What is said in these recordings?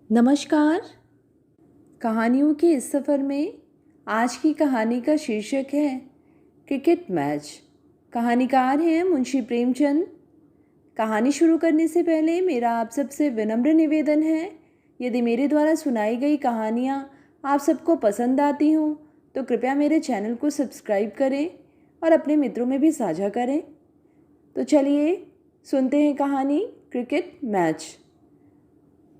नमस्कार। कहानियों के इस सफ़र में आज की कहानी का शीर्षक है क्रिकेट मैच। कहानीकार हैं मुंशी प्रेमचंद। कहानी शुरू करने से पहले मेरा आप सबसे विनम्र निवेदन है, यदि मेरे द्वारा सुनाई गई कहानियाँ आप सबको पसंद आती हों तो कृपया मेरे चैनल को सब्सक्राइब करें और अपने मित्रों में भी साझा करें। तो चलिए सुनते हैं कहानी क्रिकेट मैच।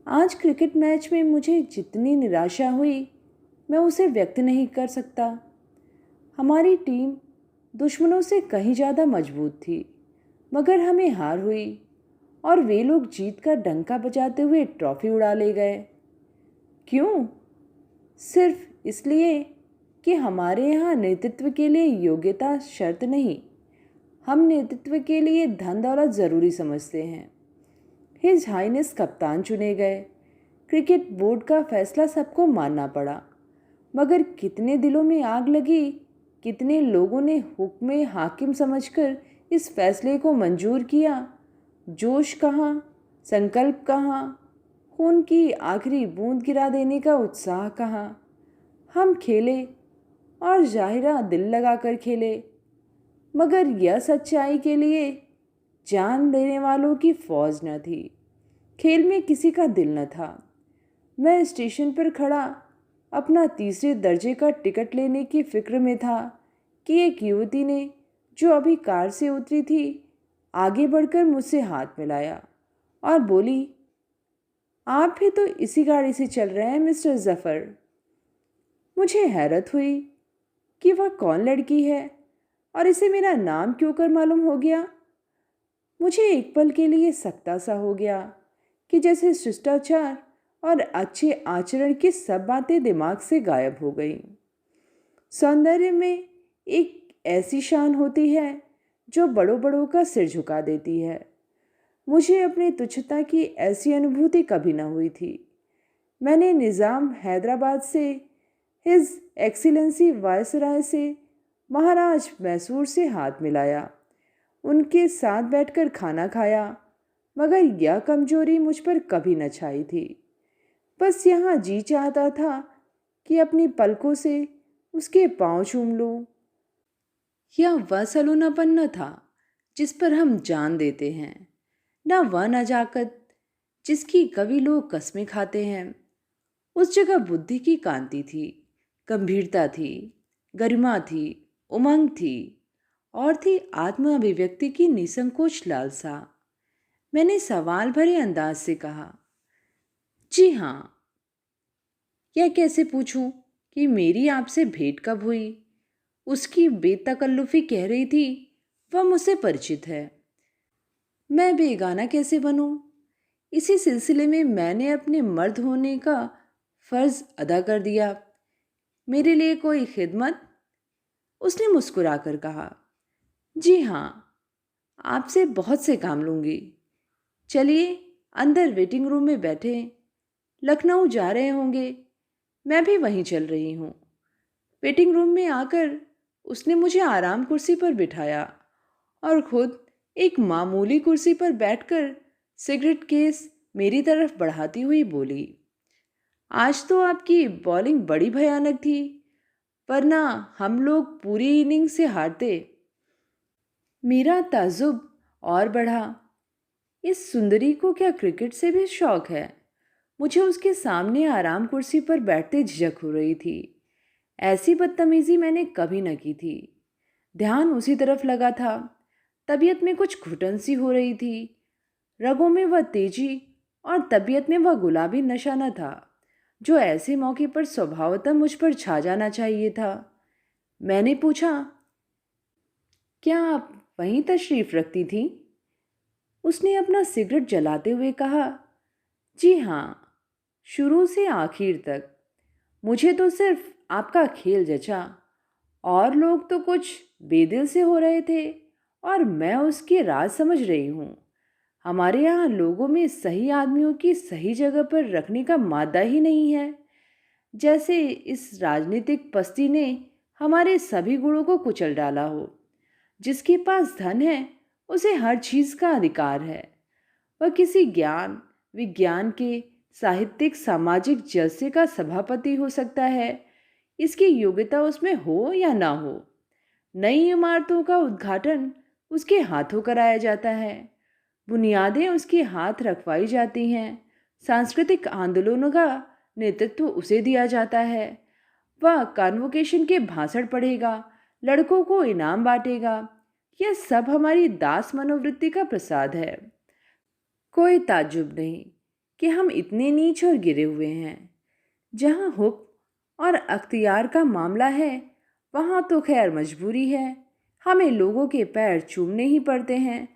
आज क्रिकेट मैच में मुझे जितनी निराशा हुई मैं उसे व्यक्त नहीं कर सकता। हमारी टीम दुश्मनों से कहीं ज़्यादा मजबूत थी, मगर हमें हार हुई और वे लोग जीत का डंका बजाते हुए ट्रॉफी उड़ा ले गए। क्यों? सिर्फ इसलिए कि हमारे यहाँ नेतृत्व के लिए योग्यता शर्त नहीं, हम नेतृत्व के लिए धन दौलत ज़रूरी समझते हैं। हिज हाइनेस कप्तान चुने गए। क्रिकेट बोर्ड का फैसला सबको मानना पड़ा, मगर कितने दिलों में आग लगी, कितने लोगों ने हुक्म हाकिम समझकर इस फैसले को मंजूर किया। जोश कहाँ, संकल्प कहाँ, खून की आखिरी बूंद गिरा देने का उत्साह कहाँ। हम खेले और जाहिरा दिल लगाकर खेले, मगर यह सच्चाई के लिए जान देने वालों की फौज न थी। खेल में किसी का दिल न था। मैं स्टेशन पर खड़ा अपना तीसरे दर्जे का टिकट लेने की फिक्र में था कि एक युवती ने, जो अभी कार से उतरी थी, आगे बढ़कर मुझसे हाथ मिलाया और बोली, आप भी तो इसी गाड़ी से चल रहे हैं मिस्टर जफर। मुझे हैरत हुई कि वह कौन लड़की है और इसे मेरा नाम क्यों कर मालूम हो गया। मुझे एक पल के लिए सकता सा हो गया कि जैसे शिष्टाचार और अच्छे आचरण की सब बातें दिमाग से गायब हो गई। सौंदर्य में एक ऐसी शान होती है जो बड़ों बड़ों का सिर झुका देती है। मुझे अपनी तुच्छता की ऐसी अनुभूति कभी न हुई थी। मैंने निज़ाम हैदराबाद से, हिज एक्सीलेंसी वायसराय से, महाराज मैसूर से हाथ मिलाया, उनके साथ बैठकर खाना खाया, मगर यह कमजोरी मुझ पर कभी न छाई थी। बस यहाँ जी चाहता था कि अपनी पलकों से उसके पांव चूम लूं। यह वह सलोनापन न था जिस पर हम जान देते हैं, न वह नजाकत जिसकी कभी लोग कस्में खाते हैं। उस जगह बुद्धि की कांति थी, गंभीरता थी, गरिमा थी, उमंग थी और थी आत्म अभिव्यक्ति की निसंकोच लालसा। मैंने सवाल भरे अंदाज से कहा, जी हाँ। यह कैसे पूछूं कि मेरी आपसे भेंट कब हुई? उसकी बेतकल्लुफी कह रही थी, वह मुझसे परिचित है। मैं बेगाना कैसे बनूं? इसी सिलसिले में मैंने अपने मर्द होने का फर्ज अदा कर दिया। मेरे लिए कोई खिदमत? उसने मुस्कुराकर कहा, जी हाँ, आपसे बहुत से काम लूंगी। चलिए अंदर वेटिंग रूम में बैठे। लखनऊ जा रहे होंगे, मैं भी वहीं चल रही हूँ। वेटिंग रूम में आकर उसने मुझे आराम कुर्सी पर बिठाया और खुद एक मामूली कुर्सी पर बैठकर सिगरेट केस मेरी तरफ बढ़ाती हुई बोली, आज तो आपकी बॉलिंग बड़ी भयानक थी, वरना हम लोग पूरी इनिंग से हारते। मेरा ताज्जुब और बढ़ा। इस सुंदरी को क्या क्रिकेट से भी शौक है? मुझे उसके सामने आराम कुर्सी पर बैठते झिझक हो रही थी। ऐसी बदतमीजी मैंने कभी न की थी। ध्यान उसी तरफ लगा था। तबीयत में कुछ घुटन सी हो रही थी। रगों में वह तेजी और तबीयत में वह गुलाबी नशा न था जो ऐसे मौके पर स्वभावतः मुझ पर छा जाना चाहिए था। मैंने पूछा, क्या आप वहीं तशरीफ रखती थी? उसने अपना सिगरेट जलाते हुए कहा, जी हाँ, शुरू से आखिर तक। मुझे तो सिर्फ आपका खेल जचा। और लोग तो कुछ बेदिल से हो रहे थे और मैं उसके राज समझ रही हूँ। हमारे यहाँ लोगों में सही आदमियों की सही जगह पर रखने का मादा ही नहीं है। जैसे इस राजनीतिक पस्ती ने हमारे सभी गुणों को कुचल डाला हो। जिसके पास धन है उसे हर चीज का अधिकार है। वह किसी ज्ञान विज्ञान के साहित्यिक सामाजिक जलसे का सभापति हो सकता है, इसकी योग्यता उसमें हो या ना हो। नई इमारतों का उद्घाटन उसके हाथों कराया जाता है, बुनियादें उसके हाथ रखवाई जाती हैं, सांस्कृतिक आंदोलनों का नेतृत्व उसे दिया जाता है। वह कॉन्वोकेशन के भाषण पढ़ेगा, लड़कों को इनाम बांटेगा। यह सब हमारी दास मनोवृत्ति का प्रसाद है। कोई ताज्जुब नहीं कि हम इतने नीच और गिरे हुए हैं। जहाँ हुक्म और अख्तियार का मामला है, वहाँ तो खैर मजबूरी है, हमें लोगों के पैर चूमने ही पड़ते हैं।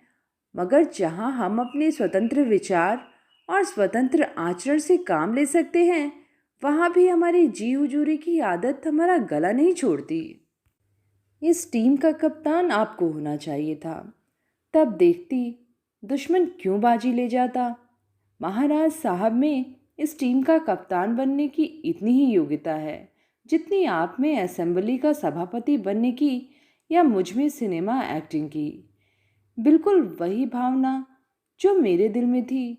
मगर जहाँ हम अपने स्वतंत्र विचार और स्वतंत्र आचरण से काम ले सकते हैं, वहाँ भी हमारी जी हुजूरी की आदत हमारा गला नहीं छोड़ती। इस टीम का कप्तान आपको होना चाहिए था। तब देखती दुश्मन क्यों बाजी ले जाता। महाराज साहब में इस टीम का कप्तान बनने की इतनी ही योग्यता है जितनी आप में असेंबली का सभापति बनने की या मुझ में सिनेमा एक्टिंग की। बिल्कुल वही भावना जो मेरे दिल में थी,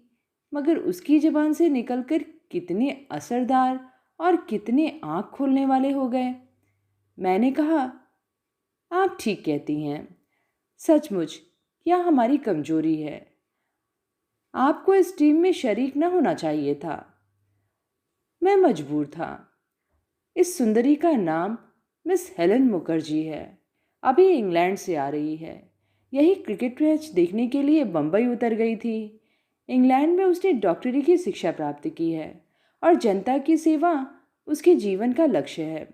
मगर उसकी ज़बान से निकलकर कितने असरदार और कितने आँख खोलने वाले हो गए। मैंने कहा, आप ठीक कहती हैं, सचमुच यह हमारी कमजोरी है। आपको इस टीम में शरीक न होना चाहिए था। मैं मजबूर था। इस सुंदरी का नाम मिस हेलन मुखर्जी है, अभी इंग्लैंड से आ रही है। यही क्रिकेट मैच देखने के लिए बम्बई उतर गई थी। इंग्लैंड में उसने डॉक्टरी की शिक्षा प्राप्त की है और जनता की सेवा उसके जीवन का लक्ष्य है।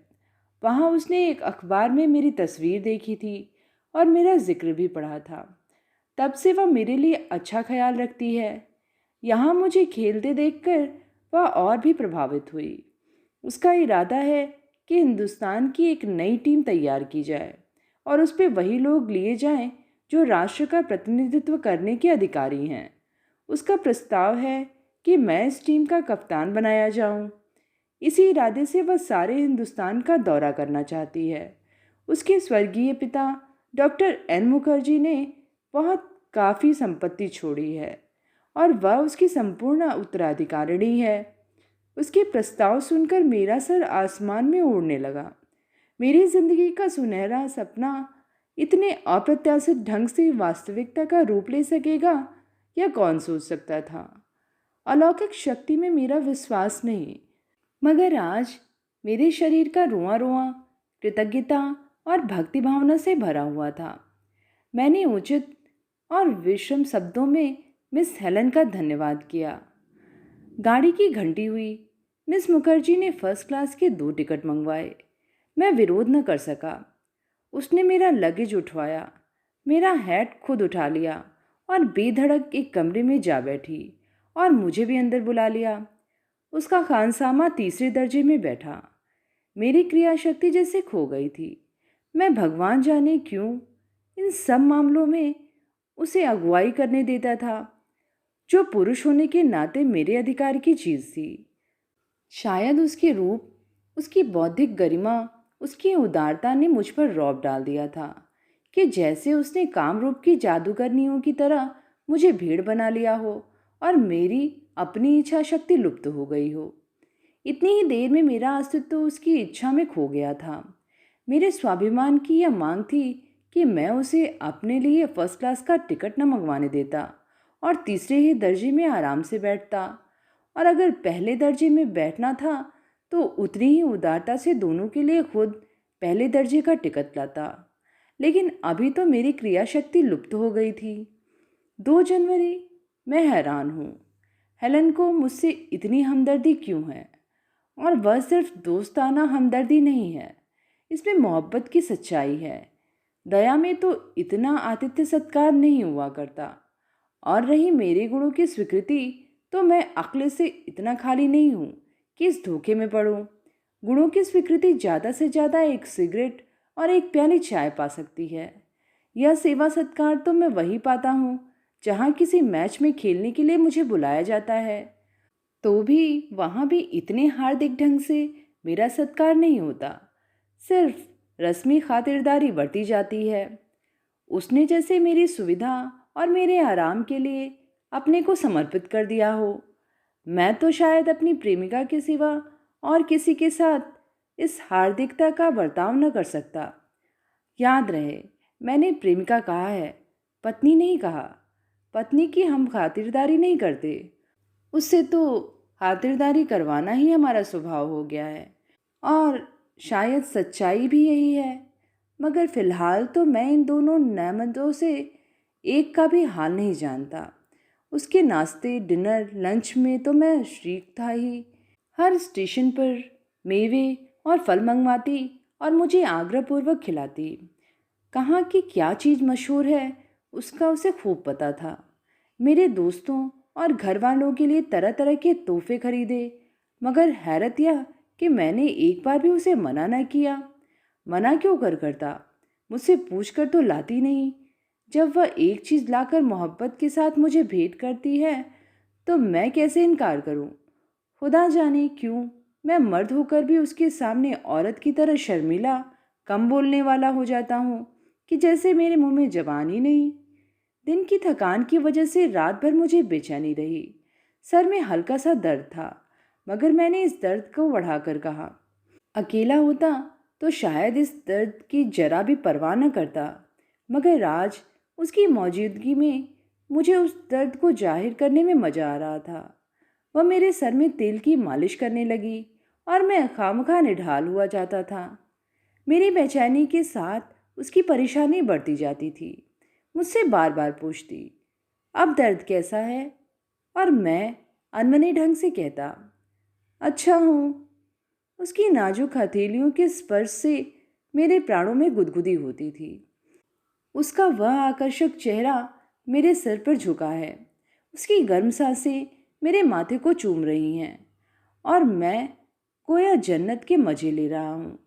वहाँ उसने एक अखबार में मेरी तस्वीर देखी थी और मेरा जिक्र भी पढ़ा था। तब से वह मेरे लिए अच्छा ख्याल रखती है। यहाँ मुझे खेलते देखकर वह और भी प्रभावित हुई। उसका इरादा है कि हिंदुस्तान की एक नई टीम तैयार की जाए और उस पर वही लोग लिए जाएं जो राष्ट्र का प्रतिनिधित्व करने के अधिकारी हैं। उसका प्रस्ताव है कि मैं इस टीम का कप्तान बनाया जाऊं। इसी इरादे से वह सारे हिंदुस्तान का दौरा करना चाहती है। उसके स्वर्गीय पिता डॉक्टर एन मुखर्जी ने बहुत काफ़ी संपत्ति छोड़ी है और वह उसकी संपूर्ण उत्तराधिकारिणी है। उसके प्रस्ताव सुनकर मेरा सर आसमान में उड़ने लगा। मेरी जिंदगी का सुनहरा सपना इतने अप्रत्याशित ढंग से वास्तविकता का रूप ले सकेगा, यह कौन सोच सकता था। अलौकिक शक्ति में मेरा विश्वास नहीं, मगर आज मेरे शरीर का रोआं रोआं कृतज्ञता और भक्ति भावना से भरा हुआ था। मैंने उचित और विषम शब्दों में मिस हेलन का धन्यवाद किया। गाड़ी की घंटी हुई। मिस मुखर्जी ने फर्स्ट क्लास के 2 टिकट मंगवाए। मैं विरोध न कर सका। उसने मेरा लगेज उठवाया, मेरा हैट खुद उठा लिया और बेधड़क एक कमरे में जा बैठी और मुझे भी अंदर बुला लिया। उसका खानसामा तीसरे दर्जे में बैठा। मेरी क्रियाशक्ति जैसे खो गई थी। मैं भगवान जाने क्यों इन सब मामलों में उसे अगुवाई करने देता था, जो पुरुष होने के नाते मेरे अधिकार की चीज़ थी। शायद उसके रूप, उसकी बौद्धिक गरिमा, उसकी उदारता ने मुझ पर रौब डाल दिया था कि जैसे उसने कामरूप की जादूगरनियों की तरह मुझे भीड़ बना लिया हो और मेरी अपनी इच्छा शक्ति लुप्त हो गई हो। इतनी ही देर में मेरा अस्तित्व उसकी इच्छा में खो गया था। मेरे स्वाभिमान की यह मांग थी कि मैं उसे अपने लिए फर्स्ट क्लास का टिकट न मंगवाने देता और तीसरे ही दर्जे में आराम से बैठता, और अगर पहले दर्जे में बैठना था तो उतनी ही उदारता से दोनों के लिए खुद पहले दर्जे का टिकट लाता। लेकिन अभी तो मेरी क्रियाशक्ति लुप्त हो गई थी। 2 जनवरी, मैं हैरान हूँ, हेलन को मुझसे इतनी हमदर्दी क्यों है। और वह सिर्फ दोस्ताना हमदर्दी नहीं है, इसमें मोहब्बत की सच्चाई है। दया में तो इतना आतिथ्य सत्कार नहीं हुआ करता। और रही मेरे गुणों की स्वीकृति, तो मैं अक्ल से इतना खाली नहीं हूँ कि इस धोखे में पड़ूं। गुणों की स्वीकृति ज़्यादा से ज़्यादा एक सिगरेट और एक प्याली चाय पा सकती है। यह सेवा सत्कार तो मैं वही पाता हूँ जहाँ किसी मैच में खेलने के लिए मुझे बुलाया जाता है, तो भी वहाँ भी इतने हार्दिक ढंग से मेरा सत्कार नहीं होता। सिर्फ रस्मी खातिरदारी बरती जाती है। उसने जैसे मेरी सुविधा और मेरे आराम के लिए अपने को समर्पित कर दिया हो। मैं तो शायद अपनी प्रेमिका के सिवा और किसी के साथ इस हार्दिकता का बर्ताव न कर सकता। याद रहे, मैंने प्रेमिका कहा है, पत्नी नहीं कहा। पत्नी की हम खातिरदारी नहीं करते, उससे तो खातिरदारी करवाना ही हमारा स्वभाव हो गया है। और शायद सच्चाई भी यही है। मगर फिलहाल तो मैं इन दोनों नेमतों से एक का भी हाल नहीं जानता। उसके नाश्ते, डिनर, लंच में तो मैं शरीक था ही। हर स्टेशन पर मेवे और फल मंगवाती और मुझे आग्रहपूर्वक खिलाती। कहाँ की क्या चीज़ मशहूर है उसका उसे खूब पता था। मेरे दोस्तों और घर वालों के लिए तरह तरह के तोहफे खरीदे, मगर हैरत यह कि मैंने एक बार भी उसे मना न किया। मना क्यों करता, मुझसे पूछ कर तो लाती नहीं। जब वह एक चीज़ लाकर मोहब्बत के साथ मुझे भेंट करती है तो मैं कैसे इनकार करूं? खुदा जाने क्यों मैं मर्द होकर भी उसके सामने औरत की तरह शर्मीला, कम बोलने वाला हो जाता हूँ कि जैसे मेरे मुंह में जबान ही नहीं। दिन की थकान की वजह से रात भर मुझे बेचैनी रही। सर में हल्का सा दर्द था, मगर मैंने इस दर्द को बढ़ाकर कहा। अकेला होता तो शायद इस दर्द की जरा भी परवाह न करता, मगर आज उसकी मौजूदगी में मुझे उस दर्द को जाहिर करने में मज़ा आ रहा था। वह मेरे सर में तेल की मालिश करने लगी और मैं खामखा निढाल हुआ जाता था। मेरी बेचैनी के साथ उसकी परेशानी बढ़ती जाती थी। मुझसे बार बार पूछती, अब दर्द कैसा है? और मैं अनमने ढंग से कहता, अच्छा हूँ। उसकी नाजुक हथेलियों के स्पर्श से मेरे प्राणों में गुदगुदी होती थी। उसका वह आकर्षक चेहरा मेरे सिर पर झुका है। उसकी गर्म सांसें मेरे माथे को चूम रही हैं और मैं गोया जन्नत के मजे ले रहा हूँ।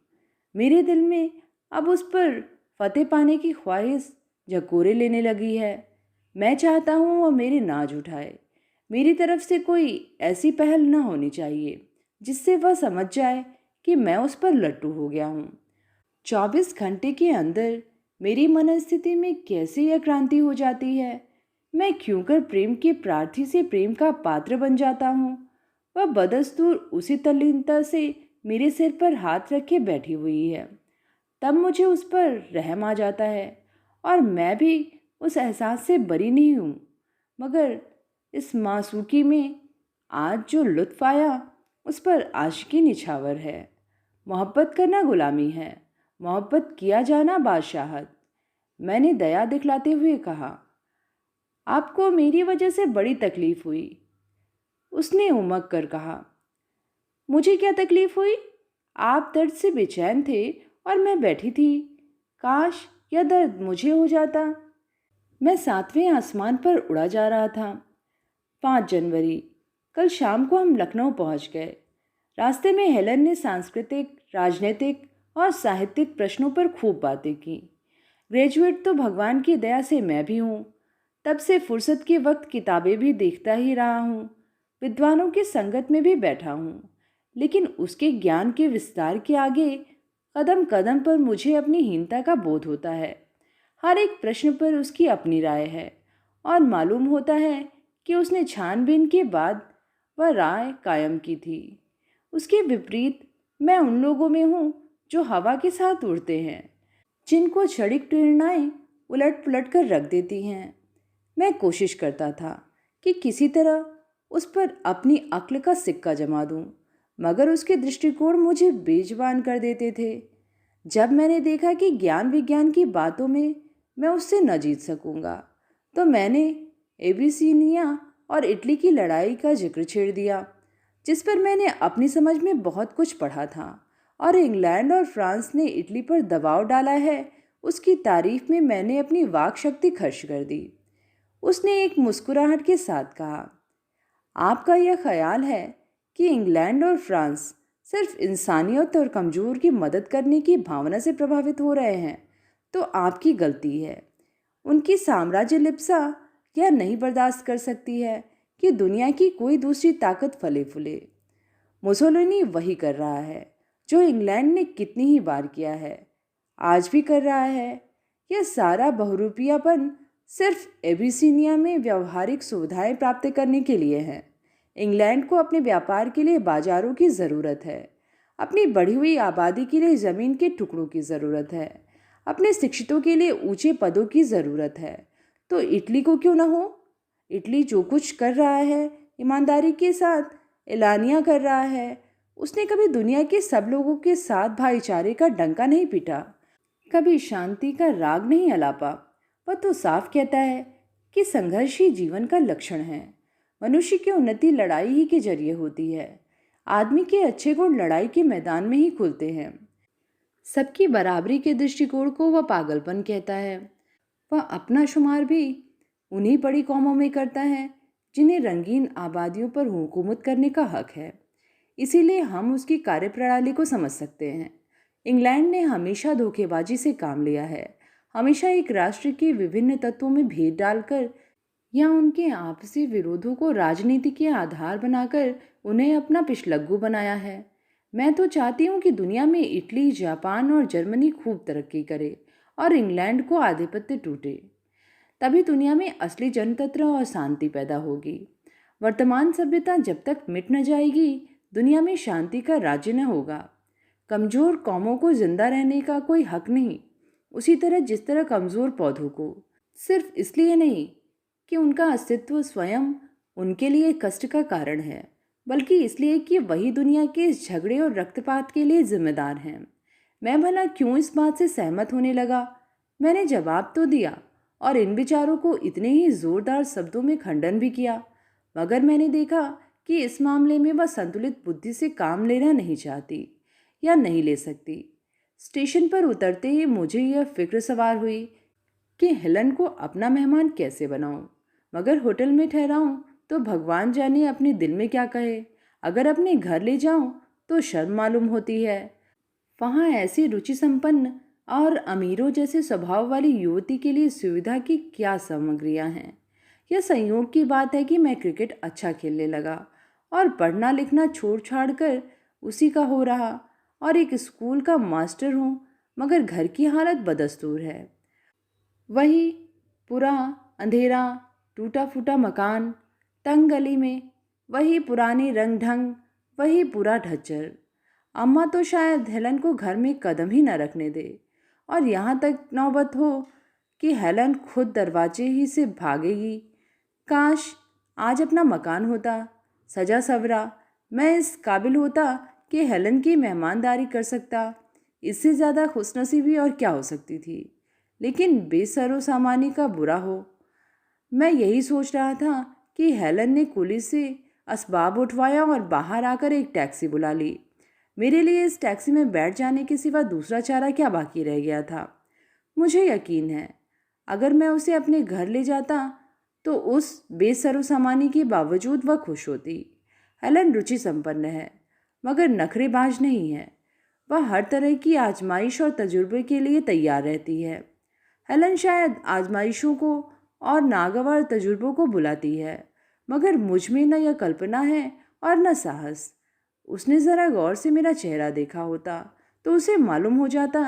मेरे दिल में अब उस पर फतेह पाने की ख्वाहिश झकोरे लेने लगी है। मैं चाहता हूँ वह मेरे नाज उठाए। मेरी तरफ से कोई ऐसी पहल न होनी चाहिए जिससे वह समझ जाए कि मैं उस पर लट्टू हो गया हूँ। 24 घंटे के अंदर मेरी मनस्थिति में कैसे यह क्रांति हो जाती है। मैं क्यों कर प्रेम के प्रार्थी से प्रेम का पात्र बन जाता हूँ। वह बदस्तूर उसी तल्लीनता से मेरे सिर पर हाथ रखे बैठी हुई है। तब मुझे उस पर रहम आ जाता है और मैं भी उस एहसास से बरी नहीं हूँ। मगर इस मासूकी में आज जो लुत्फ आया उस पर आशिकी निछावर है। मोहब्बत करना गुलामी है, मोहब्बत किया जाना बादशाहत। मैंने दया दिखलाते हुए कहा, आपको मेरी वजह से बड़ी तकलीफ हुई। उसने उमग कर कहा, मुझे क्या तकलीफ हुई? आप दर्द से बेचैन थे और मैं बैठी थी। काश यह दर्द मुझे हो जाता। मैं 7वें आसमान पर उड़ा जा रहा था। 5 जनवरी, कल शाम को हम लखनऊ पहुंच गए। रास्ते में हेलन ने सांस्कृतिक, राजनीतिक और साहित्यिक प्रश्नों पर खूब बातें की। ग्रेजुएट तो भगवान की दया से मैं भी हूँ। तब से फुर्सत के वक्त किताबें भी देखता ही रहा हूँ, विद्वानों की संगत में भी बैठा हूँ, लेकिन उसके ज्ञान के विस्तार के आगे कदम कदम पर मुझे अपनी हीनता का बोध होता है। हर एक प्रश्न पर उसकी अपनी राय है और मालूम होता है कि उसने छानबीन के बाद वह राय कायम की थी। उसके विपरीत मैं उन लोगों में हूँ जो हवा के साथ उड़ते हैं, जिनको क्षणिक प्रेरणाएं उलट पुलट कर रख देती हैं। मैं कोशिश करता था कि किसी तरह उस पर अपनी अक्ल का सिक्का जमा दूं, मगर उसके दृष्टिकोण मुझे बेजुबान कर देते थे। जब मैंने देखा कि ज्ञान विज्ञान की बातों में मैं उससे न जीत सकूंगा, तो मैंने एबिसिनिया और इटली की लड़ाई का जिक्र छेड़ दिया, जिस पर मैंने अपनी समझ में बहुत कुछ पढ़ा था और इंग्लैंड और फ्रांस ने इटली पर दबाव डाला है, उसकी तारीफ में मैंने अपनी वाक शक्ति खर्च कर दी। उसने एक मुस्कुराहट के साथ कहा, आपका यह ख्याल है कि इंग्लैंड और फ्रांस सिर्फ इंसानियत और कमज़ोर की मदद करने की भावना से प्रभावित हो रहे हैं, तो आपकी गलती है। उनकी साम्राज्य लिप्सा यह नहीं बर्दाश्त कर सकती है कि दुनिया की कोई दूसरी ताकत फले फूले। मुसोलिनी वही कर रहा है जो इंग्लैंड ने कितनी ही बार किया है, आज भी कर रहा है। यह सारा बहुरूपियापन सिर्फ एबिसिनिया में व्यवहारिक सुविधाएं प्राप्त करने के लिए है। इंग्लैंड को अपने व्यापार के लिए बाजारों की ज़रूरत है, अपनी बढ़ी हुई आबादी के लिए ज़मीन के टुकड़ों की ज़रूरत है, अपने शिक्षितों के लिए ऊंचे पदों की ज़रूरत है। तो इटली को क्यों ना हो? इटली जो कुछ कर रहा है ईमानदारी के साथ एलानिया कर रहा है। उसने कभी दुनिया के सब लोगों के साथ भाईचारे का डंका नहीं पीटा, कभी शांति का राग नहीं अलापा। वह तो साफ कहता है कि संघर्ष ही जीवन का लक्षण है। मनुष्य की उन्नति लड़ाई ही के जरिए होती है। आदमी के अच्छे गुण लड़ाई के मैदान में ही खुलते हैं। सबकी बराबरी के दृष्टिकोण को वह पागलपन कहता है। वह अपना शुमार भी उन्हीं बड़ी कौमों में करता है जिन्हें रंगीन आबादियों पर हुकूमत करने का हक है। इसीलिए हम उसकी कार्यप्रणाली को समझ सकते हैं। इंग्लैंड ने हमेशा धोखेबाजी से काम लिया है, हमेशा एक राष्ट्र के विभिन्न तत्वों में भेद डालकर या उनके आपसी विरोधों को राजनीति के आधार बनाकर उन्हें अपना पिछलग्गू बनाया है। मैं तो चाहती हूँ कि दुनिया में इटली, जापान और जर्मनी खूब तरक्की करे और इंग्लैंड को आधिपत्य टूटे। तभी दुनिया में असली जनतंत्र और शांति पैदा होगी। वर्तमान सभ्यता जब तक मिट न जाएगी, दुनिया में शांति का राज्य न होगा। कमज़ोर कौमों को जिंदा रहने का कोई हक नहीं, उसी तरह जिस तरह कमज़ोर पौधों को, सिर्फ इसलिए नहीं कि उनका अस्तित्व स्वयं उनके लिए कष्ट का कारण है, बल्कि इसलिए कि वही दुनिया के इस झगड़े और रक्तपात के लिए जिम्मेदार हैं। मैं भला क्यों इस बात से सहमत होने लगा? मैंने जवाब तो दिया और इन विचारों को इतने ही जोरदार शब्दों में खंडन भी किया, मगर मैंने देखा कि इस मामले में वह संतुलित बुद्धि से काम लेना नहीं चाहती या नहीं ले सकती। स्टेशन पर उतरते ही मुझे यह फिक्र सवार हुई कि हेलन को अपना मेहमान कैसे बनाऊं, मगर होटल में ठहराऊं तो भगवान जाने अपने दिल में क्या कहे। अगर अपने घर ले जाऊं तो शर्म मालूम होती है। वहाँ ऐसी रुचि संपन्न और अमीरों जैसे स्वभाव वाली युवती के लिए सुविधा की क्या सामग्रियाँ हैं। यह संयोग की बात है कि मैं क्रिकेट अच्छा खेलने लगा और पढ़ना लिखना छोड़ छाड़ कर उसी का हो रहा, और एक स्कूल का मास्टर हूँ, मगर घर की हालत बदस्तूर है। वही पूरा अंधेरा, टूटा फूटा मकान, तंग गली में वही पुरानी रंग ढंग, वही पूरा ढच्चर। अम्मा तो शायद हेलन को घर में कदम ही न रखने दे, और यहाँ तक नौबत हो कि हेलन खुद दरवाजे ही से भागेगी। काश आज अपना मकान होता, सजा सवरा, मैं इस काबिल होता कि हेलन की मेहमानदारी कर सकता। इससे ज़्यादा खुशनसीबी और क्या हो सकती थी। लेकिन बेसरो सामानी का बुरा हो। मैं यही सोच रहा था कि हेलन ने कुली से असबाब उठवाया और बाहर आकर एक टैक्सी बुला ली। मेरे लिए इस टैक्सी में बैठ जाने के सिवा दूसरा चारा क्या बाकी रह गया था। मुझे यकीन है अगर मैं उसे अपने घर ले जाता तो उस बेसरो सामानी के बावजूद वह खुश होती। हेलन रुचि संपन्न है, मगर नखरेबाज नहीं है। वह हर तरह की आजमाइश और तजुर्बे के लिए तैयार रहती है। हेलन शायद आजमाइशों को और नागवार तजुर्बों को बुलाती है, मगर मुझ में न यह कल्पना है और न साहस। उसने ज़रा गौर से मेरा चेहरा देखा होता तो उसे मालूम हो जाता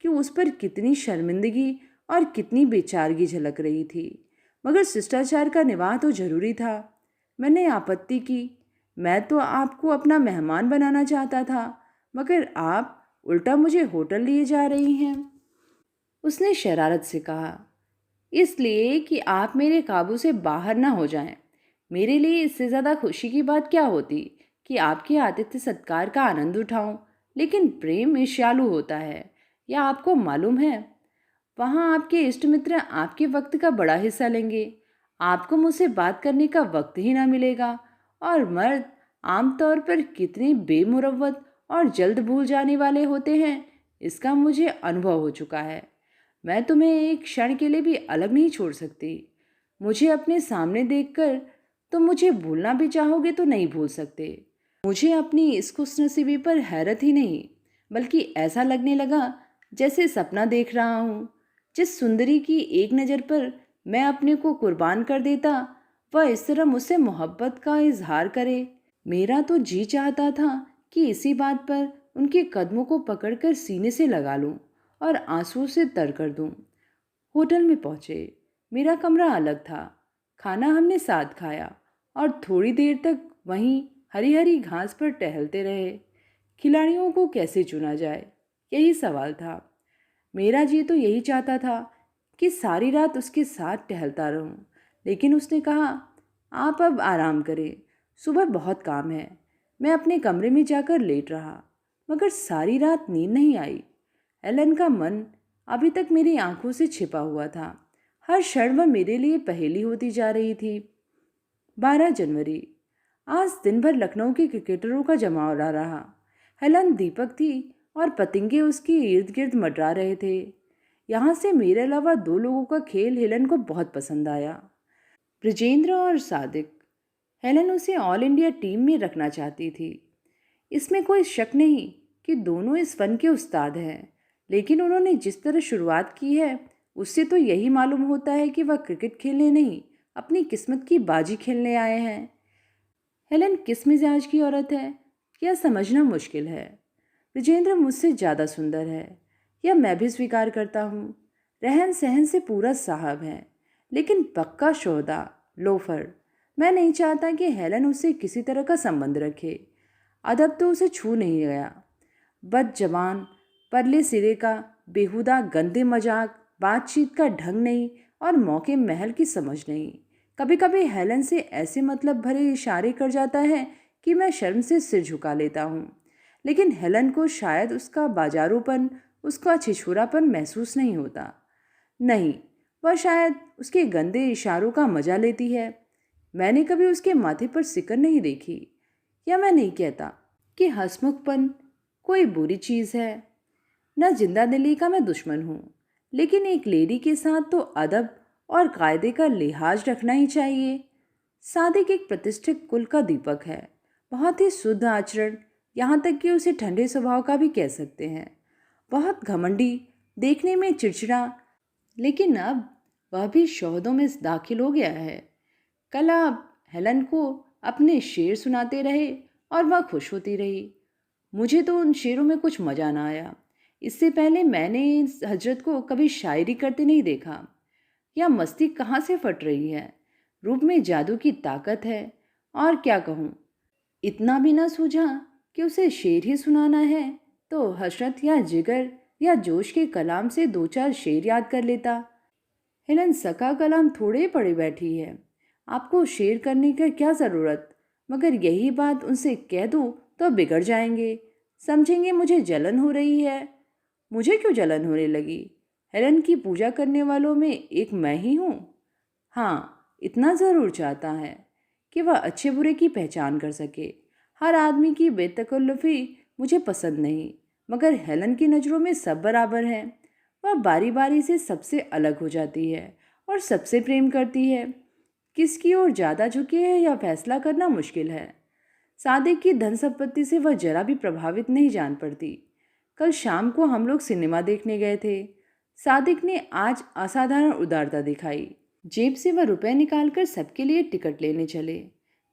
कि उस पर कितनी शर्मिंदगी और कितनी बेचारगी झलक रही थी। मगर शिष्टाचार का निवाह तो जरूरी था। मैंने आपत्ति की। मैं तो आपको अपना मेहमान बनाना चाहता था, मगर आप उल्टा मुझे होटल लिए जा रही हैं। उसने शरारत से कहा, इसलिए कि आप मेरे काबू से बाहर ना हो जाएं। मेरे लिए इससे ज़्यादा खुशी की बात क्या होती कि आपके आतिथ्य सत्कार का आनंद उठाऊं। लेकिन प्रेम ईर्ष्यालु होता है, या आपको मालूम है? वहाँ आपके इष्ट मित्र आपके वक्त का बड़ा हिस्सा लेंगे। आपको मुझसे बात करने का वक्त ही ना मिलेगा। और मर्द आमतौर पर कितने बेमुरव्वत और जल्द भूल जाने वाले होते हैं, इसका मुझे अनुभव हो चुका है। मैं तुम्हें एक क्षण के लिए भी अलग नहीं छोड़ सकती। मुझे अपने सामने देखकर तुम मुझे भूलना भी चाहोगे तो नहीं भूल सकते। मुझे अपनी इस खुशनसीबी पर हैरत ही नहीं, बल्कि ऐसा लगने लगा जैसे सपना देख रहा हूँ। जिस सुंदरी की एक नज़र पर मैं अपने को कुर्बान कर देता, वह इस तरह मुझसे मोहब्बत का इजहार करे। मेरा तो जी चाहता था कि इसी बात पर उनके कदमों को पकड़कर सीने से लगा लूं और आंसू से तर कर दूं। होटल में पहुंचे। मेरा कमरा अलग था। खाना हमने साथ खाया और थोड़ी देर तक वहीं हरी हरी घास पर टहलते रहे। खिलाड़ियों को कैसे चुना जाए, यही सवाल था। मेरा जी तो यही चाहता था कि सारी रात उसके साथ टहलता रहूं, लेकिन उसने कहा, आप अब आराम करें, सुबह बहुत काम है। मैं अपने कमरे में जाकर लेट रहा, मगर सारी रात नींद नहीं आई। एलन का मन अभी तक मेरी आंखों से छिपा हुआ था। हर क्षण वह मेरे लिए पहेली होती जा रही थी। 12 जनवरी। आज दिन भर लखनऊ के क्रिकेटरों का जमावड़ा रहा। हेलन दीपक थी और पतंगे उसके इर्द गिर्द मंडरा रहे थे। यहाँ से मेरे अलावा 2 लोगों का खेल हेलन को बहुत पसंद आया, ब्रिजेंद्र और सादिक। हेलन उसे ऑल इंडिया टीम में रखना चाहती थी। इसमें कोई शक नहीं कि दोनों इस फन के उस्ताद हैं, लेकिन उन्होंने जिस तरह शुरुआत की है उससे तो यही मालूम होता है कि वह क्रिकेट खेलने नहीं, अपनी किस्मत की बाजी खेलने आए हैं। हेलन किस मिजाज की औरत है, यह समझना मुश्किल है। विजेंद्र मुझसे ज़्यादा सुंदर है, यह मैं भी स्वीकार करता हूँ। रहन सहन से पूरा साहब है, लेकिन पक्का शोधा लोफर। मैं नहीं चाहता कि हेलन उससे किसी तरह का संबंध रखे। अदब तो उसे छू नहीं गया। बदजबान, परले सिरे का, बेहुदा गंदे मजाक, बातचीत का ढंग नहीं और मौके महल की समझ नहीं। कभी कभी हेलन से ऐसे मतलब भरे इशारे कर जाता है कि मैं शर्म से सिर झुका लेता हूँ, लेकिन हेलन को शायद उसका बाजारूपन, उसका छिछोरापन महसूस नहीं होता। नहीं, वह शायद उसके गंदे इशारों का मजा लेती है। मैंने कभी उसके माथे पर सिकन नहीं देखी। या मैं नहीं कहता कि हंसमुखपन कोई बुरी चीज़ है। न जिंदा दिली का मैं दुश्मन हूँ, लेकिन एक लेडी के साथ तो अदब और कायदे का लिहाज रखना ही चाहिए। सादिक एक प्रतिष्ठित कुल का दीपक है, बहुत ही शुद्ध आचरण, यहाँ तक कि उसे ठंडे स्वभाव का भी कह सकते हैं। बहुत घमंडी, देखने में चिड़चिड़ा, लेकिन अब वह भी शोहदों में दाखिल हो गया है। कल आप हेलन को अपने शेर सुनाते रहे और वह खुश होती रही। मुझे तो उन शेरों में कुछ मज़ा ना आया। इससे पहले मैंने इस हजरत को कभी शायरी करते नहीं देखा। यह मस्ती कहाँ से फट रही है। रूप में जादू की ताकत है, और क्या कहूँ। इतना भी ना सूझा कि उसे शेर ही सुनाना है तो हसरत या जिगर या जोश के कलाम से 2-4 शेर याद कर लेता। हेलन सका कलाम थोड़े पड़े बैठी है, आपको शेर करने की क्या ज़रूरत। मगर यही बात उनसे कह दूँ तो बिगड़ जाएंगे, समझेंगे मुझे जलन हो रही है। मुझे क्यों जलन होने लगी? हेलन की पूजा करने वालों में एक मैं ही हूँ। हाँ, इतना ज़रूर चाहता है कि वह अच्छे बुरे की पहचान कर सके। हर आदमी की बेतकल्लुफ़ी मुझे पसंद नहीं, मगर हेलन की नज़रों में सब बराबर हैं। वह बारी बारी से सबसे अलग हो जाती है और सबसे प्रेम करती है। किसकी ओर ज़्यादा झुकी है यह फैसला करना मुश्किल है। सादिक की धन संपत्ति से वह जरा भी प्रभावित नहीं जान पड़ती। कल शाम को हम लोग सिनेमा देखने गए थे। सादिक ने आज असाधारण उदारता दिखाई। जेब से वह रुपए निकालकर सबके लिए टिकट लेने चले।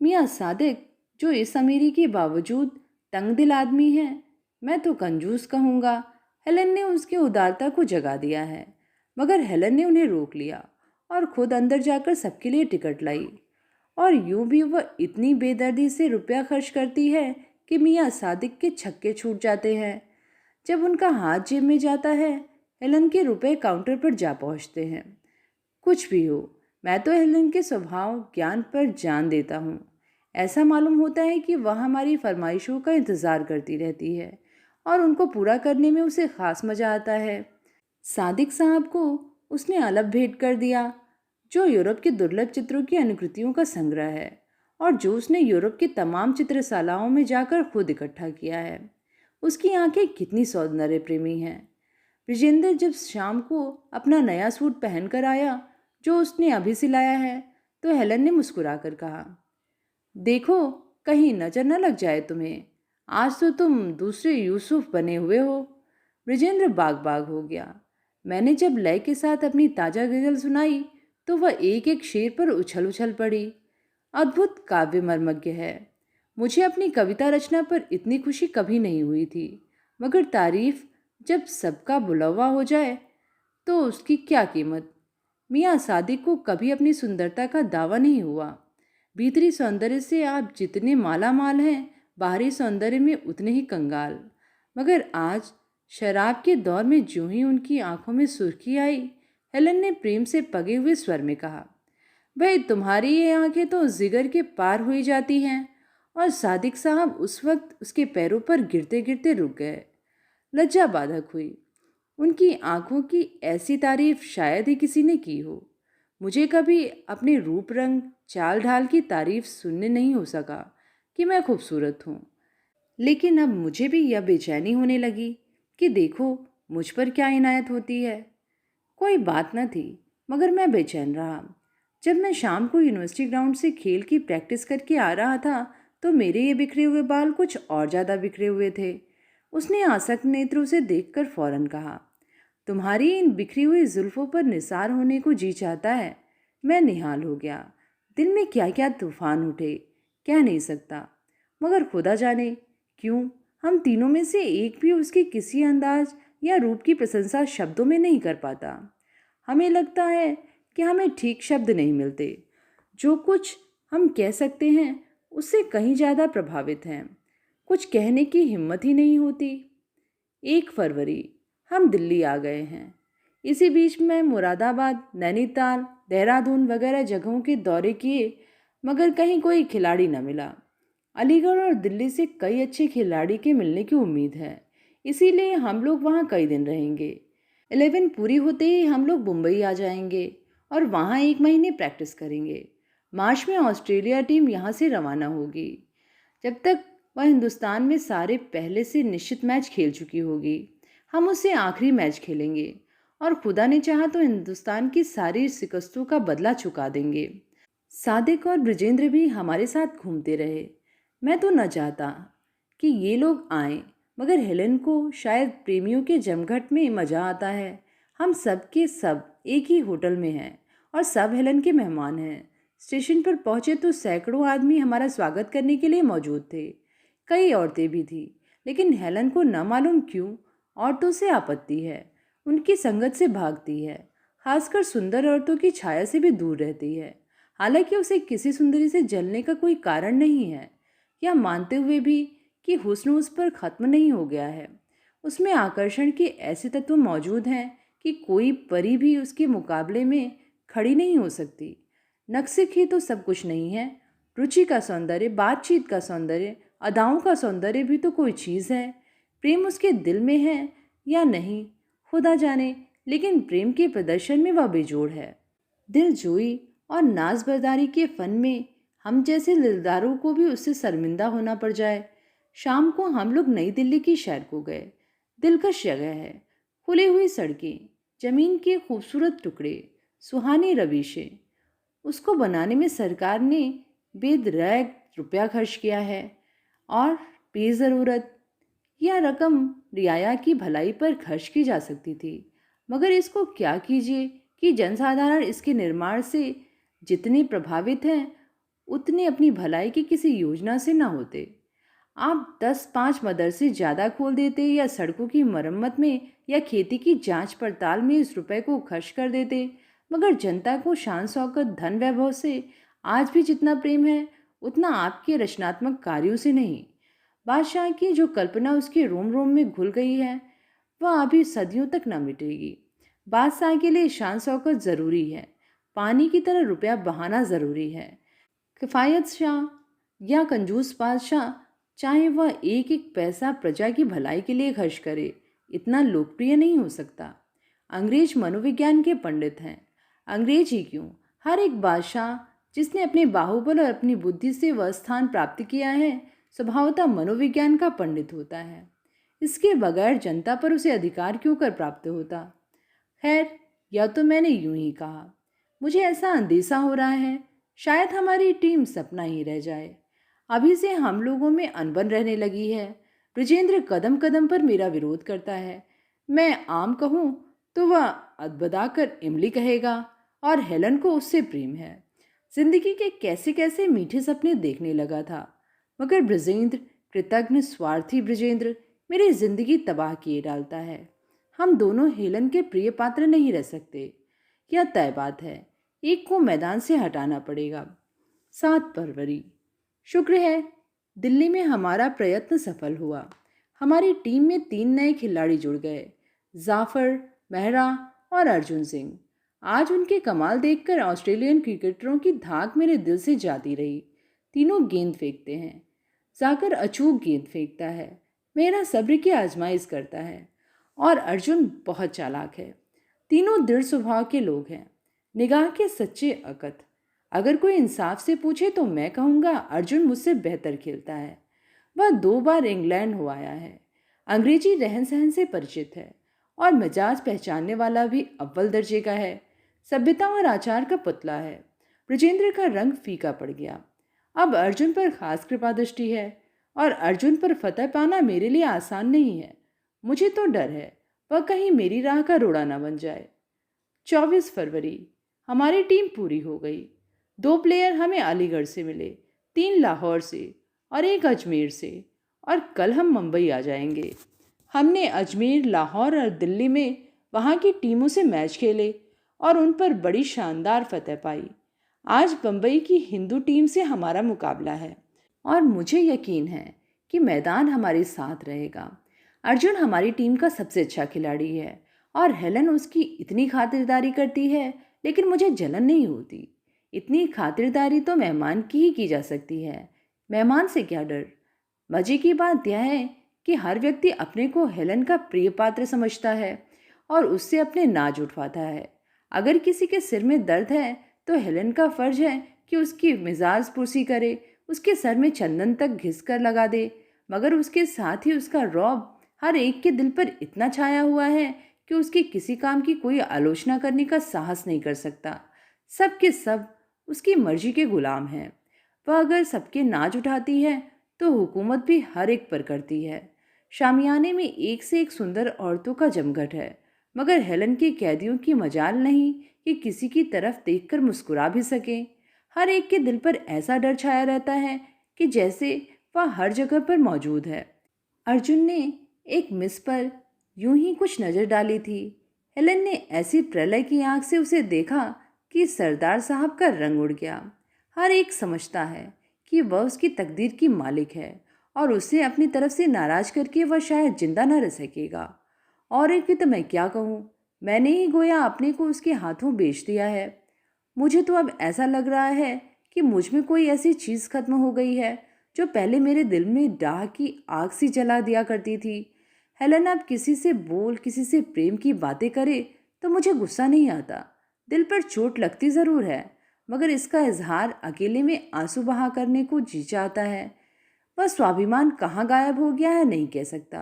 मियाँ सादिक, जो इस अमीरी के बावजूद तंग दिल आदमी है, मैं तो कंजूस कहूँगा। हेलन ने उसकी उदारता को जगा दिया है, मगर हेलन ने उन्हें रोक लिया और खुद अंदर जाकर सबके लिए टिकट लाई। और यूं भी वह इतनी बेदर्दी से रुपया खर्च करती है कि मियाँ सादिक के छक्के छूट जाते हैं। जब उनका हाथ जेब में जाता है, हेलन के रुपए काउंटर पर जा पहुंचते हैं। कुछ भी हो, मैं तो हेलन के स्वभाव ज्ञान पर जान देता हूँ। ऐसा मालूम होता है कि वह हमारी फरमाइशों का इंतज़ार करती रहती है और उनको पूरा करने में उसे ख़ास मज़ा आता है। सादिक साहब को उसने अलग भेंट कर दिया, जो यूरोप के दुर्लभ चित्रों की अनुकृतियों का संग्रह है और जो उसने यूरोप की तमाम चित्रशालाओं में जाकर खुद इकट्ठा किया है। उसकी आंखें कितनी सौंदर्य प्रेमी हैं। विजेंद्र जब शाम को अपना नया सूट पहनकर आया, जो उसने अभी सिलाया है, तो हेलन ने मुस्कुराकर कहा, देखो कहीं नजर न लग जाए तुम्हें, आज तो तुम दूसरे यूसुफ बने हुए हो। विजेंद्र बाग बाग हो गया। मैंने जब लय के साथ अपनी ताज़ा गज़ल सुनाई तो वह एक एक शेर पर उछल उछल पड़ी। अद्भुत काव्य मर्मज्ञ है। मुझे अपनी कविता रचना पर इतनी खुशी कभी नहीं हुई थी, मगर तारीफ जब सबका बुलवा हो जाए तो उसकी क्या कीमत। मियाँ सादिक को कभी अपनी सुंदरता का दावा नहीं हुआ। भीतरी सौंदर्य से आप जितने माला माल हैं, बाहरी सौंदर्य में उतने ही कंगाल। मगर आज शराब के दौर में ज्यों ही उनकी आंखों में सुर्खी आई, हेलन ने प्रेम से पगे हुए स्वर में कहा, भाई तुम्हारी ये आंखें तो जिगर के पार हुई जाती हैं। और सादिक साहब उस वक्त उसके पैरों पर गिरते गिरते रुक गए। लज्जा बाधक हुई। उनकी आंखों की ऐसी तारीफ शायद ही किसी ने की हो। मुझे कभी अपने रूप रंग चाल ढाल की तारीफ सुनने नहीं हो सका कि मैं खूबसूरत हूँ, लेकिन अब मुझे भी यह बेचैनी होने लगी कि देखो मुझ पर क्या इनायत होती है। कोई बात न थी, मगर मैं बेचैन रहा। जब मैं शाम को यूनिवर्सिटी ग्राउंड से खेल की प्रैक्टिस करके आ रहा था तो मेरे ये बिखरे हुए बाल कुछ और ज़्यादा बिखरे हुए थे। उसने आसक्त नेत्रों से देखकर फौरन कहा, तुम्हारी इन बिखरी हुई जुल्फ़ों पर निसार होने को जी चाहता है। मैं निहाल हो गया। दिल में क्या क्या तूफान उठे, कह नहीं सकता। मगर खुदा जाने क्यों हम तीनों में से एक भी उसके किसी अंदाज या रूप की प्रशंसा शब्दों में नहीं कर पाता। हमें लगता है कि हमें ठीक शब्द नहीं मिलते। जो कुछ हम कह सकते हैं उससे कहीं ज़्यादा प्रभावित हैं। कुछ कहने की हिम्मत ही नहीं होती। 1 फरवरी, हम दिल्ली आ गए हैं। इसी बीच में मुरादाबाद, नैनीताल, देहरादून वगैरह जगहों के दौरे किए, मगर कहीं कोई खिलाड़ी न मिला। अलीगढ़ और दिल्ली से कई अच्छे खिलाड़ी के मिलने की उम्मीद है, इसीलिए हम लोग वहाँ कई दिन रहेंगे। 11 पूरी होते ही हम लोग मुंबई आ जाएंगे और वहाँ 1 महीने प्रैक्टिस करेंगे। मार्च में ऑस्ट्रेलिया टीम यहाँ से रवाना होगी। जब तक वह हिंदुस्तान में सारे पहले से निश्चित मैच खेल चुकी होगी, हम उससे आखिरी मैच खेलेंगे और खुदा ने चाहा तो हिंदुस्तान की सारी शिकस्तों का बदला चुका देंगे। सादिक और ब्रिजेंद्र भी हमारे साथ घूमते रहे। मैं तो न चाहता कि ये लोग आएं, मगर हेलेन को शायद प्रेमियों के जमघट में मज़ा आता है। हम सब के सब एक ही होटल में हैं और सब हेलेन के मेहमान हैं। स्टेशन पर पहुंचे तो सैकड़ों आदमी हमारा स्वागत करने के लिए मौजूद थे। कई औरतें भी थी, लेकिन हेलेन को न मालूम क्यों औरतों से आपत्ति है। उनकी संगत से भागती है, खासकर सुंदर औरतों की छाया से भी दूर रहती है। हालांकि उसे किसी सुंदरी से जलने का कोई कारण नहीं है, यह मानते हुए भी कि हुस्न उस पर खत्म नहीं हो गया है। उसमें आकर्षण के ऐसे तत्व मौजूद हैं कि कोई परी भी उसके मुकाबले में खड़ी नहीं हो सकती। नक्सिक ही तो सब कुछ नहीं है। रुचि का सौंदर्य, बातचीत का सौंदर्य, अदाओं का सौंदर्य भी तो कोई चीज़ है। प्रेम उसके दिल में है या नहीं, खुदा जाने, लेकिन प्रेम के प्रदर्शन में वह बेजोड़ है। दिलजोई और नाजबरदारी के फन में हम जैसे दिलदारों को भी उससे शर्मिंदा होना पड़ जाए। शाम को हम लोग नई दिल्ली की सैर को गए। दिलकश जगह है, खुली हुई सड़कें, जमीन के खूबसूरत टुकड़े, सुहानी रविशें। उसको बनाने में सरकार ने बेदरैग रुपया खर्च किया है और बेज़रूरत यह रकम रियाया की भलाई पर खर्च की जा सकती थी। मगर इसको क्या कीजिए कि जनसाधारण इसके निर्माण से जितने प्रभावित हैं उतने अपनी भलाई की किसी योजना से ना होते। आप 10-5 मदरसे ज़्यादा खोल देते या सड़कों की मरम्मत में या खेती की जांच पड़ताल में इस रुपए को खर्च कर देते, मगर जनता को शान शौकत धन वैभव से आज भी जितना प्रेम है उतना आपके रचनात्मक कार्यों से नहीं। बादशाह की जो कल्पना उसके रोम रोम में घुल गई है वह अभी सदियों तक न मिटेगी। बादशाह के लिए शान शौकत ज़रूरी है, पानी की तरह रुपया बहाना ज़रूरी है। किफ़ायत शाह या कंजूस बादशाह, चाहे वह एक एक पैसा प्रजा की भलाई के लिए खर्च करे, इतना लोकप्रिय नहीं हो सकता। अंग्रेज मनोविज्ञान के पंडित हैं। अंग्रेज ही क्यों, हर एक बादशाह जिसने अपने बाहुबल और अपनी बुद्धि से वह स्थान प्राप्त किया है स्वभावतः मनोविज्ञान का पंडित होता है। इसके बगैर जनता पर उसे अधिकार क्यों कर प्राप्त होता। खैर, या तो मैंने यूं ही कहा। मुझे ऐसा अंदेशा हो रहा है शायद हमारी टीम सपना ही रह जाए। अभी से हम लोगों में अनबन रहने लगी है। ब्रिजेंद्र कदम कदम पर मेरा विरोध करता है। मैं आम कहूँ तो वह अदबदा कर इमली कहेगा और हेलन को उससे प्रेम है। जिंदगी के कैसे कैसे मीठे सपने देखने लगा था, मगर ब्रिजेंद्र, कृतज्ञ स्वार्थी ब्रिजेंद्र, मेरी जिंदगी तबाह किए डालता है। हम दोनों हेलन के प्रिय पात्र नहीं रह सकते, यह तय बात है। एक को मैदान से हटाना पड़ेगा। 7 फरवरी। शुक्र है दिल्ली में हमारा प्रयत्न सफल हुआ। हमारी टीम में 3 नए खिलाड़ी जुड़ गए, जाफर, मेहरा और अर्जुन सिंह। आज उनके कमाल देखकर ऑस्ट्रेलियन क्रिकेटरों की धाक मेरे दिल से जाती रही। तीनों गेंद फेंकते हैं। जाकर अचूक गेंद फेंकता है, मेहरा सब्र की आजमाइश करता है और अर्जुन बहुत चालाक है। तीनों दृढ़ स्वभाव के लोग हैं, निगाह के सच्चे अकत। अगर कोई इंसाफ से पूछे तो मैं कहूँगा अर्जुन मुझसे बेहतर खेलता है। वह 2 बार इंग्लैंड हो आया है, अंग्रेजी रहन सहन से परिचित है और मिजाज पहचानने वाला भी अव्वल दर्जे का है। सभ्यता और आचार का पुतला है। ब्रजेंद्र का रंग फीका पड़ गया। अब अर्जुन पर खास कृपा दृष्टि है और अर्जुन पर फतह पाना मेरे लिए आसान नहीं है। मुझे तो डर है वह कहीं मेरी राह का रोड़ा ना बन जाए। 24 फरवरी। हमारी टीम पूरी हो गई। 2 प्लेयर हमें अलीगढ़ से मिले, 3 लाहौर से और 1 अजमेर से, और कल हम मुंबई आ जाएंगे। हमने अजमेर, लाहौर और दिल्ली में वहाँ की टीमों से मैच खेले और उन पर बड़ी शानदार फतह पाई। आज बम्बई की हिंदू टीम से हमारा मुकाबला है और मुझे यकीन है कि मैदान हमारे साथ रहेगा। अर्जुन हमारी टीम का सबसे अच्छा खिलाड़ी है और हेलन उसकी इतनी खातिरदारी करती है, लेकिन मुझे जलन नहीं होती। इतनी खातिरदारी तो मेहमान की जा सकती है। मेहमान से क्या डर। मजे की बात यह है कि हर व्यक्ति अपने को हेलन का प्रिय पात्र समझता है और उससे अपने नाज उठवाता है। अगर किसी के सिर में दर्द है तो हेलन का फर्ज है कि उसकी मिजाज पुरसी करे, उसके सर में चंदन तक घिस कर लगा दे। मगर उसके साथ ही उसका रौब हर एक के दिल पर इतना छाया हुआ है कि उसके किसी काम की कोई आलोचना करने का साहस नहीं कर सकता। सब के सब उसकी मर्जी के गुलाम हैं। वह अगर सबके नाज उठाती है तो हुकूमत भी हर एक पर करती है। शामियाने में एक से एक सुंदर औरतों का जमघट है, मगर हेलन के कैदियों की मजाल नहीं कि किसी की तरफ देखकर मुस्कुरा भी सके। हर एक के दिल पर ऐसा डर छाया रहता है कि जैसे वह हर जगह पर मौजूद है। अर्जुन ने एक मिस पर यूं ही कुछ नज़र डाली थी। हेलन ने ऐसी प्रलय की आंख से उसे देखा कि सरदार साहब का रंग उड़ गया। हर एक समझता है कि वह उसकी तकदीर की मालिक है और उसे अपनी तरफ से नाराज करके वह शायद जिंदा न रह सकेगा। और एक भी तो मैं क्या कहूँ, मैंने ही गोया अपने को उसके हाथों बेच दिया है। मुझे तो अब ऐसा लग रहा है कि मुझ में कोई ऐसी चीज़ खत्म हो गई है जो पहले मेरे दिल में डाह की आग सी जला दिया करती थी। हेलन अब किसी से बोल, किसी से प्रेम की बातें करे तो मुझे गुस्सा नहीं आता। दिल पर चोट लगती ज़रूर है, मगर इसका इजहार अकेले में आंसू बहा करने को जी चाहता है। वह स्वाभिमान कहाँ गायब हो गया है नहीं कह सकता।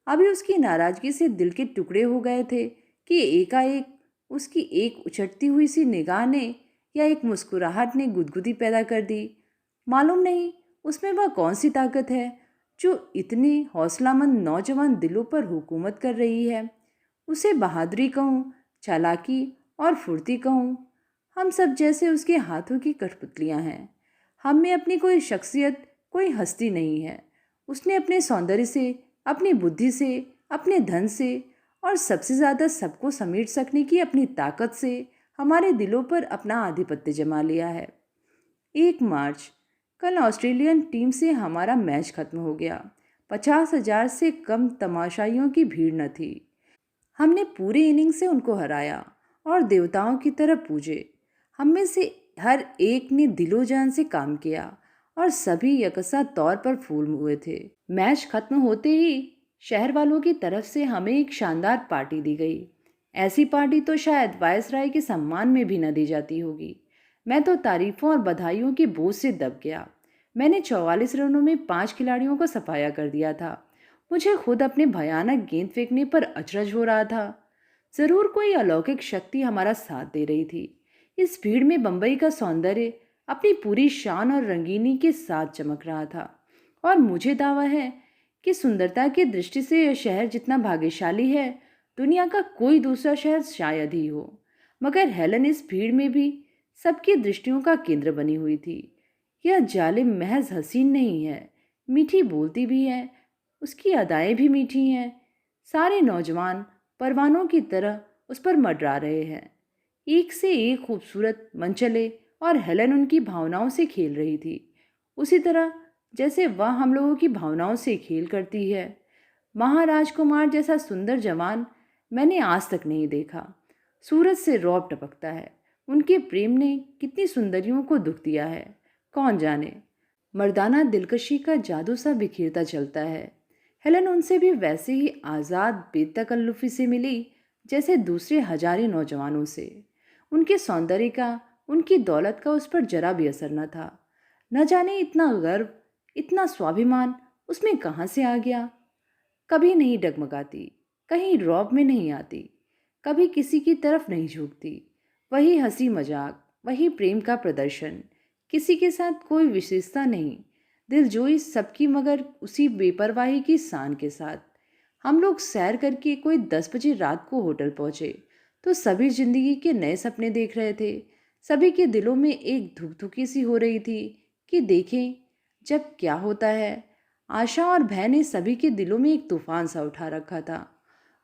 अभी उसकी नाराजगी से दिल के टुकड़े हो गए थे कि एकाएक उसकी एक उछटती हुई सी निगाह ने या एक मुस्कुराहट ने गुदगुदी पैदा कर दी। मालूम नहीं उसमें वह कौन सी ताकत है जो इतने हौसलामंद नौजवान दिलों पर हुकूमत कर रही है। उसे बहादुरी कहूँ, चालाकी और फुर्ती कहूँ, हम सब जैसे उसके हाथों की कठपुतलियाँ हैं। हम में अपनी कोई शख्सियत, कोई हस्ती नहीं है। उसने अपने सौंदर्य से, अपनी बुद्धि से, अपने धन से और सबसे ज़्यादा सबको समेट सकने की अपनी ताकत से हमारे दिलों पर अपना आधिपत्य जमा लिया है। 1 मार्च। कल ऑस्ट्रेलियन टीम से हमारा मैच खत्म हो गया। 50,000 से कम तमाशाइयों की भीड़ न थी। हमने पूरे इनिंग से उनको हराया और देवताओं की तरह पूजे। हम में से हर एक ने दिलो जान से काम किया और सभी यकसा तौर पर फूल हुए थे। मैच खत्म होते ही शहर वालों की तरफ से हमें एक शानदार पार्टी दी गई। ऐसी पार्टी तो शायद वायसराय के सम्मान में भी न दी जाती होगी। मैं तो तारीफों और बधाइयों के बोझ से दब गया। मैंने 44 रनों में 5 खिलाड़ियों को सफाया कर दिया था। मुझे खुद अपने भयानक गेंद फेंकने पर अचरज हो रहा था। जरूर कोई अलौकिक शक्ति हमारा साथ दे रही थी। इस भीड़ में बंबई का सौंदर्य अपनी पूरी शान और रंगीनी के साथ चमक रहा था और मुझे दावा है कि सुंदरता की दृष्टि से यह शहर जितना भाग्यशाली है, दुनिया का कोई दूसरा शहर शायद ही हो। मगर हेलन इस भीड़ में भी सबकी दृष्टियों का केंद्र बनी हुई थी। यह जालिम महज हसीन नहीं है, मीठी बोलती भी है, उसकी अदाएं भी मीठी हैं। सारे नौजवान परवानों की तरह उस पर मंडरा रहे हैं। एक से एक खूबसूरत, मनचले और हेलन उनकी भावनाओं से खेल रही थी, उसी तरह जैसे वह हम लोगों की भावनाओं से खेल करती है। महाराजकुमार जैसा सुंदर जवान मैंने आज तक नहीं देखा। सूरज से रौब टपकता है। उनके प्रेम ने कितनी सुंदरियों को दुख दिया है, कौन जाने। मर्दाना दिलकशी का जादू सा बिखेरता चलता है। हेलन उनसे भी वैसे ही आज़ाद बेतकल्लुफ़ी से मिली जैसे दूसरे हजारे नौजवानों से। उनके सौंदर्य का, उनकी दौलत का उस पर जरा भी असर न था। न जाने इतना गर्व, इतना स्वाभिमान उसमें कहाँ से आ गया। कभी नहीं डगमगाती, कहीं रौब में नहीं आती, कभी किसी की तरफ नहीं झुकती। वही हंसी मजाक, वही प्रेम का प्रदर्शन, किसी के साथ कोई विशेषता नहीं, दिलजोई सबकी, मगर उसी बेपरवाही की शान के साथ। हम लोग सैर करके कोई 10 बजे रात को होटल पहुंचे तो सभी जिंदगी के नए सपने देख रहे थे। सभी के दिलों में एक धुकधुकी सी हो रही थी कि देखें जब क्या होता है। आशा और भय ने सभी के दिलों में एक तूफान सा उठा रखा था।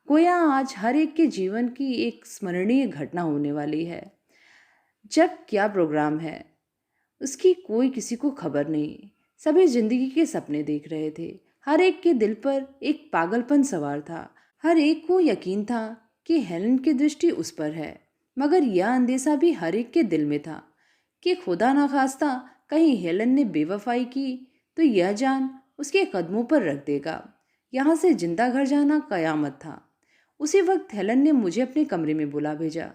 गोया आज हर एक के जीवन की एक स्मरणीय घटना होने वाली है। जब क्या प्रोग्राम है उसकी कोई किसी को खबर नहीं। सभी जिंदगी के सपने देख रहे थे। हर एक के दिल पर एक पागलपन सवार था। हर एक को यकीन था कि हेलन की दृष्टि उस पर है, मगर यह अंदेशा भी हर एक के दिल में था कि खुदा ना खास्ता कहीं हेलन ने बेवफाई की तो यह जान उसके कदमों पर रख देगा। यहाँ से जिंदा घर जाना कयामत था। उसी वक्त हेलन ने मुझे अपने कमरे में बुला भेजा।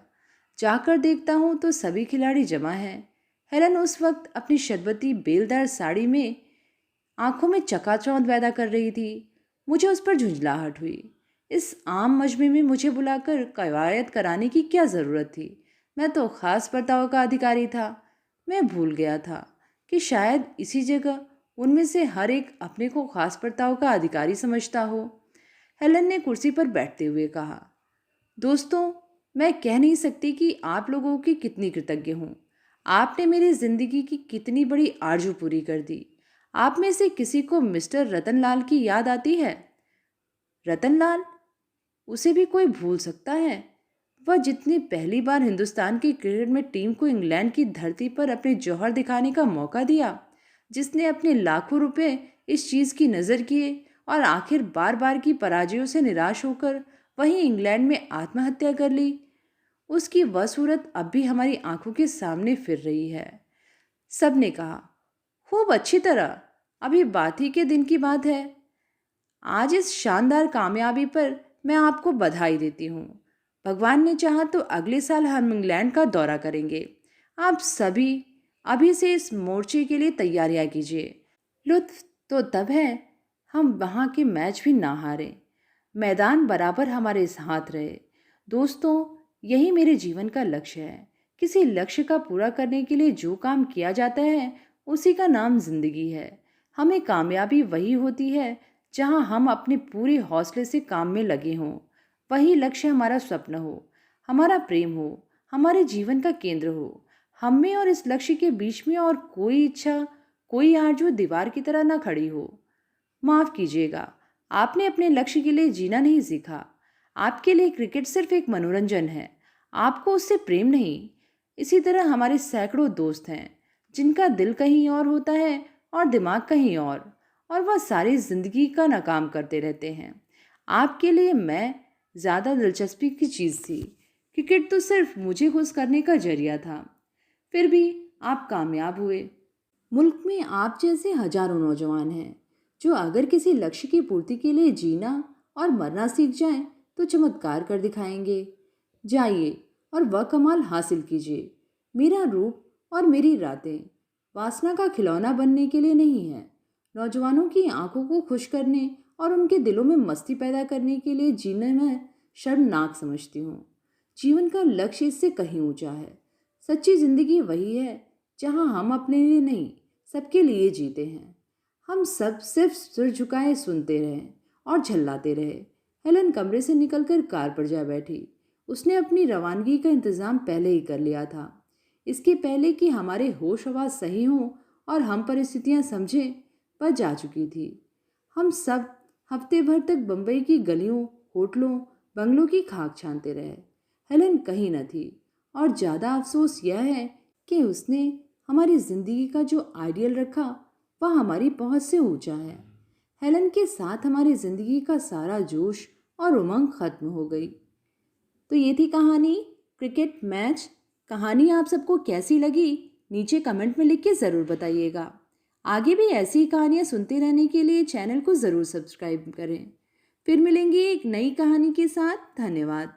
जाकर देखता हूँ तो सभी खिलाड़ी जमा हैं। हेलन उस वक्त अपनी शरबती बेलदार साड़ी में आंखों में चकाचौंध पैदा कर रही थी। मुझे उस पर झुंझलाहट हुई। इस आम मजमे में मुझे बुलाकर कवायद कराने की क्या ज़रूरत थी। मैं तो खास बर्ताव का अधिकारी था। मैं भूल गया था कि शायद इसी जगह उनमें से हर एक अपने को खास बर्ताव का अधिकारी समझता हो। हेलन ने कुर्सी पर बैठते हुए कहा, दोस्तों, मैं कह नहीं सकती कि आप लोगों की कितनी कृतज्ञ हूँ। आपने मेरी जिंदगी की कितनी बड़ी आरजू पूरी कर दी। आप में से किसी को मिस्टर रतनलाल की याद आती है? रतनलाल? उसे भी कोई भूल सकता है? वह जितनी पहली बार हिंदुस्तान की क्रिकेट में टीम को इंग्लैंड की धरती पर अपने जौहर दिखाने का मौका दिया, जिसने अपने लाखों रुपए इस चीज़ की नज़र किए और आखिर बार बार की पराजयों से निराश होकर वहीं इंग्लैंड में आत्महत्या कर ली। उसकी वह सूरत अब भी हमारी आंखों के सामने फिर रही है। सब ने कहा, खूब अच्छी तरह। अभी बात ही के दिन की बात है। आज इस शानदार कामयाबी पर मैं आपको बधाई देती हूँ। भगवान ने चाहा तो अगले साल हम इंग्लैंड का दौरा करेंगे। आप सभी अभी से इस मोर्चे के लिए तैयारियां कीजिए। लुत्फ तो तब है हम वहाँ के मैच भी ना हारें, मैदान बराबर हमारे हाथ रहे। दोस्तों, यही मेरे जीवन का लक्ष्य है। किसी लक्ष्य का पूरा करने के लिए जो काम किया जाता है उसी का नाम जिंदगी है। हमें कामयाबी वही होती है जहां हम अपने पूरे हौसले से काम में लगे हों। वही लक्ष्य हमारा स्वप्न हो, हमारा प्रेम हो, हमारे जीवन का केंद्र हो। हम में और इस लक्ष्य के बीच में और कोई इच्छा, कोई आरज़ू दीवार की तरह ना खड़ी हो। माफ़ कीजिएगा, आपने अपने लक्ष्य के लिए जीना नहीं सीखा। आपके लिए क्रिकेट सिर्फ एक मनोरंजन है, आपको उससे प्रेम नहीं। इसी तरह हमारे सैकड़ों दोस्त हैं जिनका दिल कहीं और होता है और दिमाग कहीं और वह सारी ज़िंदगी का नाकाम करते रहते हैं। आपके लिए मैं ज़्यादा दिलचस्पी की चीज़ थी। क्रिकेट तो सिर्फ मुझे खुश करने का जरिया था। फिर भी आप कामयाब हुए। मुल्क में आप जैसे हजारों नौजवान हैं जो अगर किसी लक्ष्य की पूर्ति के लिए जीना और मरना सीख जाएं तो चमत्कार कर दिखाएंगे। जाइए और वह कमाल हासिल कीजिए। मेरा रूप और मेरी रातें वासना का खिलौना बनने के लिए नहीं है। नौजवानों की आंखों को खुश करने और उनके दिलों में मस्ती पैदा करने के लिए जीने में शर्मनाक समझती हूँ। जीवन का लक्ष्य इससे कहीं ऊंचा है। सच्ची जिंदगी वही है जहाँ हम अपने लिए नहीं, सबके लिए जीते हैं। हम सब सिर्फ सिर झुकाए सुनते रहे और झल्लाते रहे। हेलन कमरे से निकलकर कार पर जा बैठी। उसने अपनी रवानगी का इंतजाम पहले ही कर लिया था। इसके पहले कि हमारे होश हवास सही हों और हम परिस्थितियां समझें, वह जा चुकी थी। हम सब हफ्ते भर तक बम्बई की गलियों, होटलों, बंगलों की खाक छानते रहे। हेलन कहीं न थी और ज़्यादा अफसोस यह है कि उसने हमारी ज़िंदगी का जो आइडियल रखा वह हमारी पहुंच से ऊंचा है। हेलन के साथ हमारी ज़िंदगी का सारा जोश और उमंग खत्म हो गई। तो ये थी कहानी क्रिकेट मैच। कहानी आप सबको कैसी लगी नीचे कमेंट में लिख के ज़रूर बताइएगा। आगे भी ऐसी कहानियाँ सुनते रहने के लिए चैनल को ज़रूर सब्सक्राइब करें। फिर मिलेंगे एक नई कहानी के साथ। धन्यवाद।